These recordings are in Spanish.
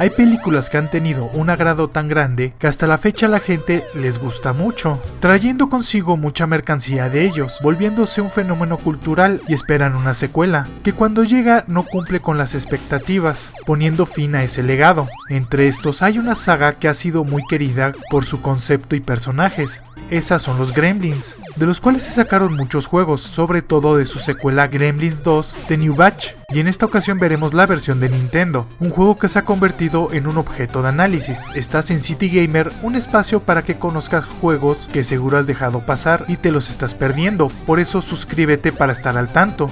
Hay películas que han tenido un agrado tan grande que hasta la fecha a la gente les gusta mucho, trayendo consigo mucha mercancía de ellos, volviéndose un fenómeno cultural, y esperan una secuela, que cuando llega no cumple con las expectativas, poniendo fin a ese legado. Entre estos hay una saga que ha sido muy querida por su concepto y personajes. Esas son los Gremlins, de los cuales se sacaron muchos juegos, sobre todo de su secuela Gremlins 2 The New Batch, y en esta ocasión veremos la versión de Nintendo, un juego que se ha convertido en un objeto de análisis. Estás en City Gamer, un espacio para que conozcas juegos que seguro has dejado pasar y te los estás perdiendo, por eso suscríbete para estar al tanto.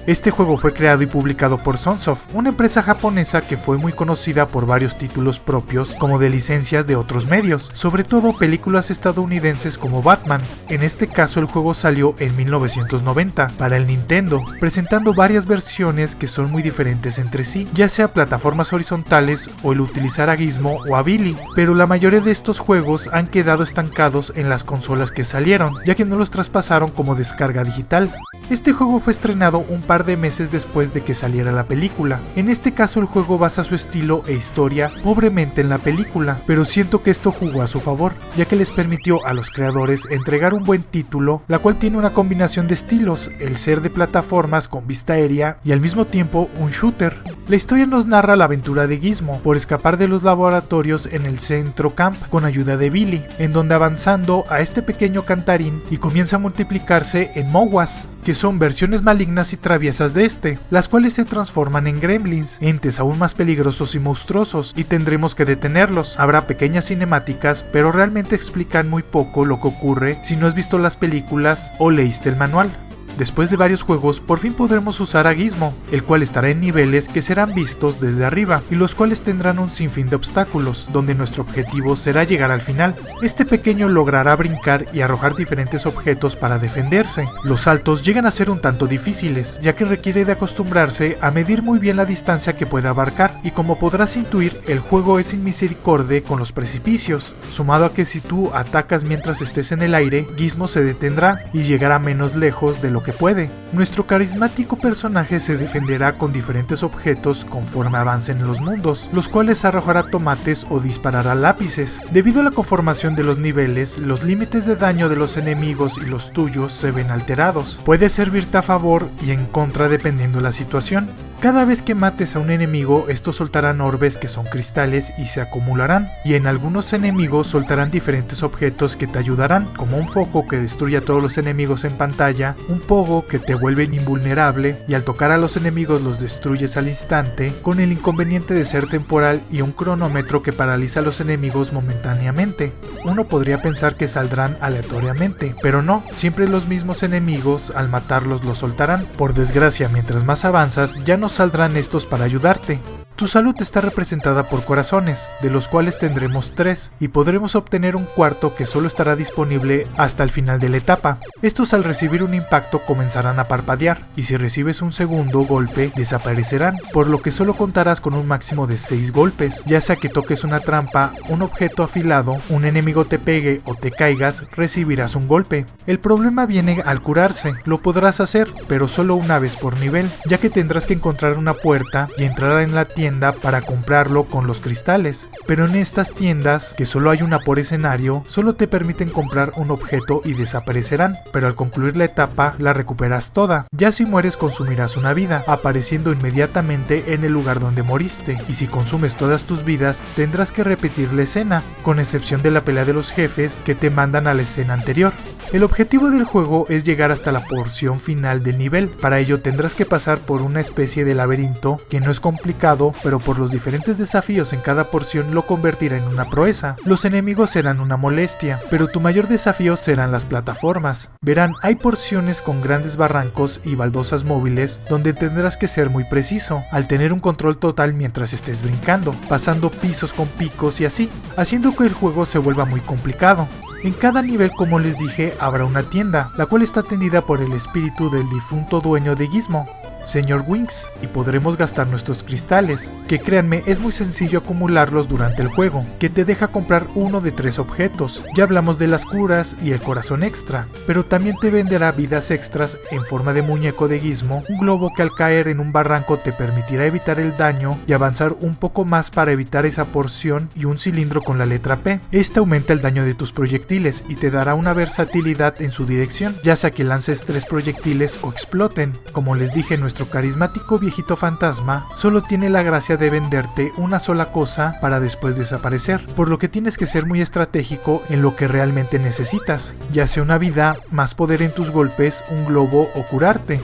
Este juego fue creado y publicado por Sunsoft, una empresa japonesa que fue muy conocida por varios títulos propios como de licencias de otros medios, sobre todo películas estadounidenses como Batman. En este caso el juego salió en 1990 para el Nintendo, presentando varias versiones que son muy diferentes entre sí, ya sea plataformas horizontales o el utilizar a Gizmo o a Billy, pero la mayoría de estos juegos han quedado estancados en las consolas que salieron, ya que no los traspasaron como descarga digital. Este juego fue estrenado un par de meses después de que saliera la película. En este caso el juego basa su estilo e historia pobremente en la película, pero siento que esto jugó a su favor, ya que les permitió a los creadores entregar un buen título, la cual tiene una combinación de estilos, el ser de plataformas con vista aérea y al mismo tiempo un shooter. La historia nos narra la aventura de Gizmo por escapar de los laboratorios en el Centro Camp con ayuda de Billy, en donde avanzando a este pequeño cantarín y comienza a multiplicarse en Mowas, que son versiones malignas y traviesas de este, las cuales se transforman en gremlins, entes aún más peligrosos y monstruosos, y tendremos que detenerlos. Habrá pequeñas cinemáticas, pero realmente explican muy poco lo que ocurre si no has visto las películas o leíste el manual. Después de varios juegos, por fin podremos usar a Gizmo, el cual estará en niveles que serán vistos desde arriba, y los cuales tendrán un sinfín de obstáculos, donde nuestro objetivo será llegar al final. Este pequeño logrará brincar y arrojar diferentes objetos para defenderse. Los saltos llegan a ser un tanto difíciles, ya que requiere de acostumbrarse a medir muy bien la distancia que puede abarcar, y como podrás intuir, el juego es sin misericordia con los precipicios, sumado a que si tú atacas mientras estés en el aire, Gizmo se detendrá y llegará menos lejos de lo que puede. Nuestro carismático personaje se defenderá con diferentes objetos conforme avancen en los mundos, los cuales arrojará tomates o disparará lápices. Debido a la conformación de los niveles, los límites de daño de los enemigos y los tuyos se ven alterados. Puede servirte a favor y en contra dependiendo de la situación. Cada vez que mates a un enemigo, estos soltarán orbes que son cristales y se acumularán, y en algunos enemigos soltarán diferentes objetos que te ayudarán, como un foco que destruye a todos los enemigos en pantalla, un pogo que te vuelve invulnerable y al tocar a los enemigos los destruyes al instante, con el inconveniente de ser temporal, y un cronómetro que paraliza a los enemigos momentáneamente. Uno podría pensar que saldrán aleatoriamente, pero no, siempre los mismos enemigos al matarlos los soltarán. Por desgracia, mientras más avanzas, ya no saldrán estos para ayudarte. Tu salud está representada por corazones, de los cuales tendremos 3, y podremos obtener un cuarto que solo estará disponible hasta el final de la etapa. Estos al recibir un impacto comenzarán a parpadear, y si recibes un segundo golpe desaparecerán, por lo que solo contarás con un máximo de 6 golpes, ya sea que toques una trampa, un objeto afilado, un enemigo te pegue o te caigas, recibirás un golpe. El problema viene al curarse, lo podrás hacer, pero solo una vez por nivel, ya que tendrás que encontrar una puerta y entrar en la tienda para comprarlo con los cristales, pero en estas tiendas, que solo hay una por escenario, solo te permiten comprar un objeto y desaparecerán, pero al concluir la etapa la recuperas toda. Ya si mueres consumirás una vida, apareciendo inmediatamente en el lugar donde moriste, y si consumes todas tus vidas tendrás que repetir la escena, con excepción de la pelea de los jefes que te mandan a la escena anterior. El objetivo del juego es llegar hasta la porción final del nivel. Para ello tendrás que pasar por una especie de laberinto que no es complicado, pero por los diferentes desafíos en cada porción lo convertirá en una proeza. Los enemigos serán una molestia, pero tu mayor desafío serán las plataformas. Verán, hay porciones con grandes barrancos y baldosas móviles donde tendrás que ser muy preciso, al tener un control total mientras estés brincando, pasando pisos con picos y así, haciendo que el juego se vuelva muy complicado. En cada nivel, como les dije, habrá una tienda, la cual está atendida por el espíritu del difunto dueño de Gizmo. Sr. Winx, y podremos gastar nuestros cristales, que créanme es muy sencillo acumularlos durante el juego, que te deja comprar uno de 3 objetos. Ya hablamos de las curas y el corazón extra, pero también te venderá vidas extras en forma de muñeco de Gizmo, un globo que al caer en un barranco te permitirá evitar el daño y avanzar un poco más para evitar esa porción, y un cilindro con la letra P. Este aumenta el daño de tus proyectiles y te dará una versatilidad en su dirección, ya sea que lances 3 proyectiles o exploten. Como les dije, nuestro carismático viejito fantasma solo tiene la gracia de venderte una sola cosa para después desaparecer, por lo que tienes que ser muy estratégico en lo que realmente necesitas, ya sea una vida, más poder en tus golpes, un globo o curarte.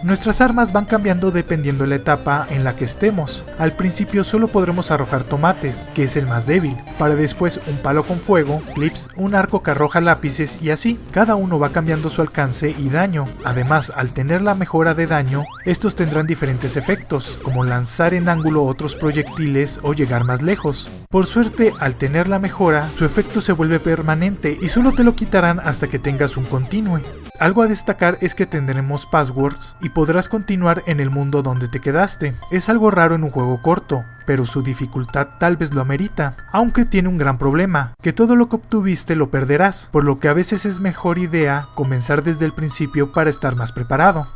Nuestras armas van cambiando dependiendo de la etapa en la que estemos. Al principio solo podremos arrojar tomates, que es el más débil, para después un palo con fuego, clips, un arco que arroja lápices y así. Cada uno va cambiando su alcance y daño. Además, al tener la mejora de daño, estos tendrán diferentes efectos, como lanzar en ángulo otros proyectiles o llegar más lejos. Por suerte, al tener la mejora, su efecto se vuelve permanente y solo te lo quitarán hasta que tengas un continue. Algo a destacar es que tendremos passwords y podrás continuar en el mundo donde te quedaste. Es algo raro en un juego corto, pero su dificultad tal vez lo amerita, aunque tiene un gran problema, que todo lo que obtuviste lo perderás, por lo que a veces es mejor idea comenzar desde el principio para estar más preparado.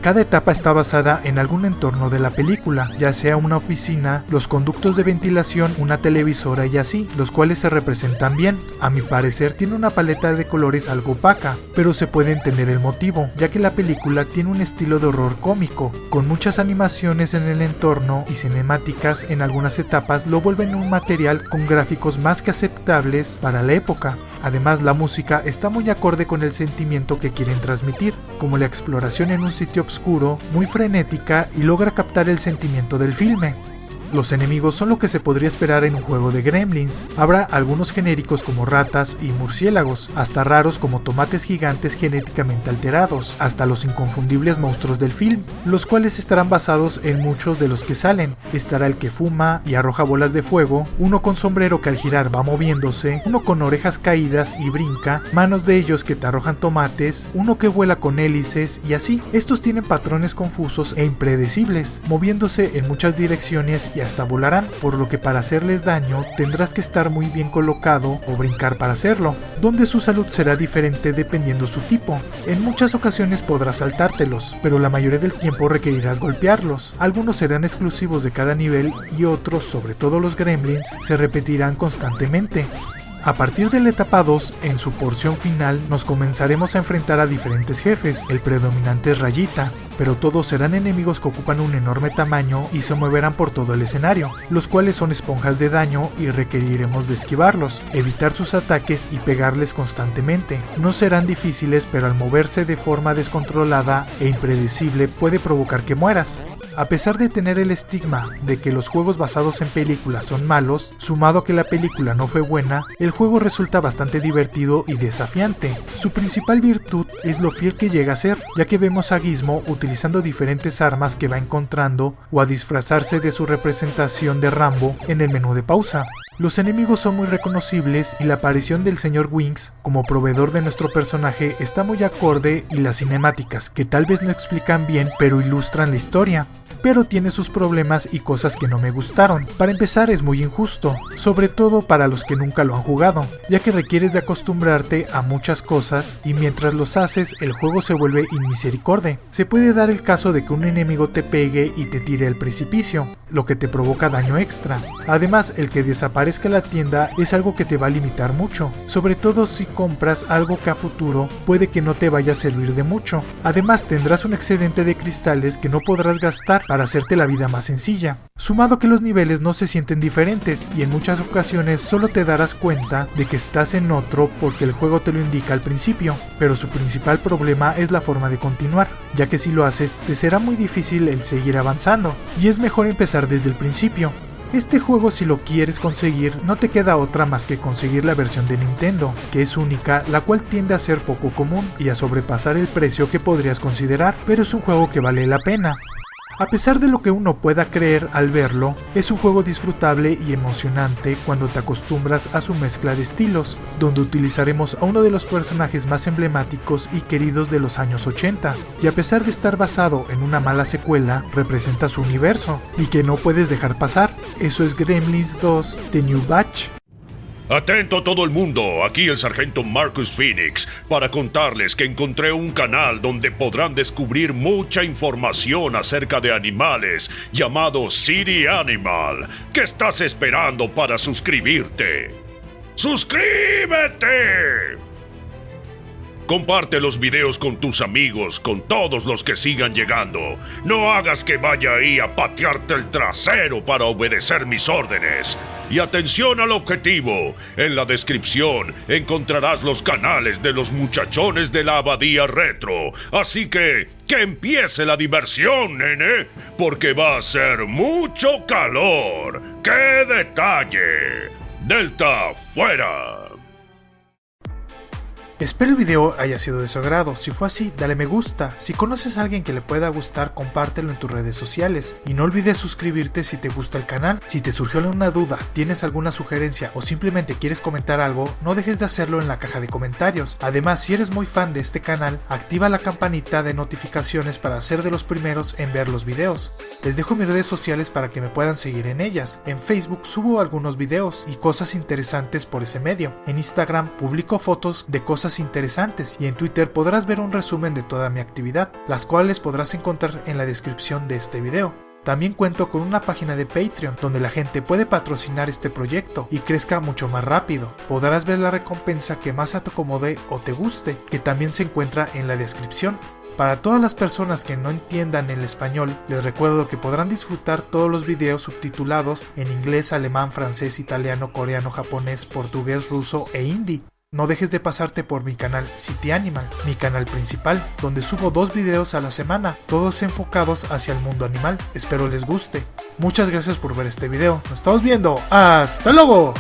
Cada etapa está basada en algún entorno de la película, ya sea una oficina, los conductos de ventilación, una televisora y así, los cuales se representan bien. A mi parecer tiene una paleta de colores algo opaca, pero se puede entender el motivo, ya que la película tiene un estilo de horror cómico, con muchas animaciones en el entorno y cinemáticas en algunas etapas lo vuelven un material con gráficos más que aceptables para la época. Además, la música está muy acorde con el sentimiento que quieren transmitir, como la exploración en un sitio oscuro, muy frenética y logra captar el sentimiento del filme. Los enemigos son lo que se podría esperar en un juego de Gremlins. Habrá algunos genéricos como ratas y murciélagos, hasta raros como tomates gigantes genéticamente alterados, hasta los inconfundibles monstruos del film, los cuales estarán basados en muchos de los que salen. Estará el que fuma y arroja bolas de fuego, uno con sombrero que al girar va moviéndose, uno con orejas caídas y brinca, manos de ellos que te arrojan tomates, uno que vuela con hélices y así. Estos tienen patrones confusos e impredecibles, moviéndose en muchas direcciones y hasta volarán, por lo que para hacerles daño tendrás que estar muy bien colocado o brincar para hacerlo, donde su salud será diferente dependiendo su tipo. En muchas ocasiones podrás saltártelos, pero la mayoría del tiempo requerirás golpearlos. Algunos serán exclusivos de cada nivel y otros, sobre todo los gremlins, se repetirán constantemente. A partir de la etapa 2, en su porción final, nos comenzaremos a enfrentar a diferentes jefes. El predominante es Rayita, pero todos serán enemigos que ocupan un enorme tamaño y se moverán por todo el escenario, los cuales son esponjas de daño y requeriremos de esquivarlos, evitar sus ataques y pegarles constantemente. No serán difíciles, pero al moverse de forma descontrolada e impredecible puede provocar que mueras. A pesar de tener el estigma de que los juegos basados en películas son malos, sumado a que la película no fue buena, el juego resulta bastante divertido y desafiante. Su principal virtud es lo fiel que llega a ser, ya que vemos a Gizmo utilizando diferentes armas que va encontrando o a disfrazarse de su representación de Rambo en el menú de pausa. Los enemigos son muy reconocibles y la aparición del Sr. Winx como proveedor de nuestro personaje está muy acorde, y las cinemáticas, que tal vez no explican bien pero ilustran la historia, pero tiene sus problemas y cosas que no me gustaron. Para empezar, es muy injusto, sobre todo para los que nunca lo han jugado, ya que requieres de acostumbrarte a muchas cosas y mientras los haces el juego se vuelve inmisericorde. Se puede dar el caso de que un enemigo te pegue y te tire al precipicio, lo que te provoca daño extra. Además, el que desaparezca la tienda es algo que te va a limitar mucho, sobre todo si compras algo que a futuro puede que no te vaya a servir de mucho. Además, tendrás un excedente de cristales que no podrás gastar para hacerte la vida más sencilla. Sumado que los niveles no se sienten diferentes y en muchas ocasiones solo te darás cuenta de que estás en otro porque el juego te lo indica al principio, pero su principal problema es la forma de continuar, ya que si lo haces te será muy difícil el seguir avanzando, y es mejor empezar desde el principio. Este juego, si lo quieres conseguir, no te queda otra más que conseguir la versión de Nintendo, que es única, la cual tiende a ser poco común y a sobrepasar el precio que podrías considerar, pero es un juego que vale la pena. A pesar de lo que uno pueda creer al verlo, es un juego disfrutable y emocionante cuando te acostumbras a su mezcla de estilos, donde utilizaremos a uno de los personajes más emblemáticos y queridos de los años 80, y a pesar de estar basado en una mala secuela, representa su universo, y que no puedes dejar pasar. Eso es Gremlins 2 The New Batch. Atento todo el mundo, aquí el sargento Marcus Phoenix para contarles que encontré un canal donde podrán descubrir mucha información acerca de animales llamado City Animal. ¿Qué estás esperando para suscribirte? ¡Suscríbete! Comparte los videos con tus amigos, con todos los que sigan llegando. No hagas que vaya ahí a patearte el trasero para obedecer mis órdenes. Y atención al objetivo. En la descripción encontrarás los canales de los muchachones de la Abadía Retro. Así que empiece la diversión, nene, porque va a ser mucho calor. ¡Qué detalle! Delta, fuera. Espero el video haya sido de su agrado. Si fue así, dale me gusta. Si conoces a alguien que le pueda gustar, compártelo en tus redes sociales. Y no olvides suscribirte si te gusta el canal. Si te surgió alguna duda, tienes alguna sugerencia o simplemente quieres comentar algo, no dejes de hacerlo en la caja de comentarios. Además, si eres muy fan de este canal, activa la campanita de notificaciones para ser de los primeros en ver los videos. Les dejo mis redes sociales para que me puedan seguir en ellas. En Facebook subo algunos videos y cosas interesantes por ese medio. En Instagram publico fotos de cosas interesantes y en Twitter podrás ver un resumen de toda mi actividad, las cuales podrás encontrar en la descripción de este video. También cuento con una página de Patreon donde la gente puede patrocinar este proyecto y crezca mucho más rápido. Podrás ver la recompensa que más te acomode o te guste, que también se encuentra en la descripción. Para todas las personas que no entiendan el español, les recuerdo que podrán disfrutar todos los videos subtitulados en inglés, alemán, francés, italiano, coreano, japonés, portugués, ruso e hindi. No dejes de pasarte por mi canal City Animal, mi canal principal, donde subo 2 videos a la semana, todos enfocados hacia el mundo animal. Espero les guste. Muchas gracias por ver este video. Nos estamos viendo. ¡Hasta luego!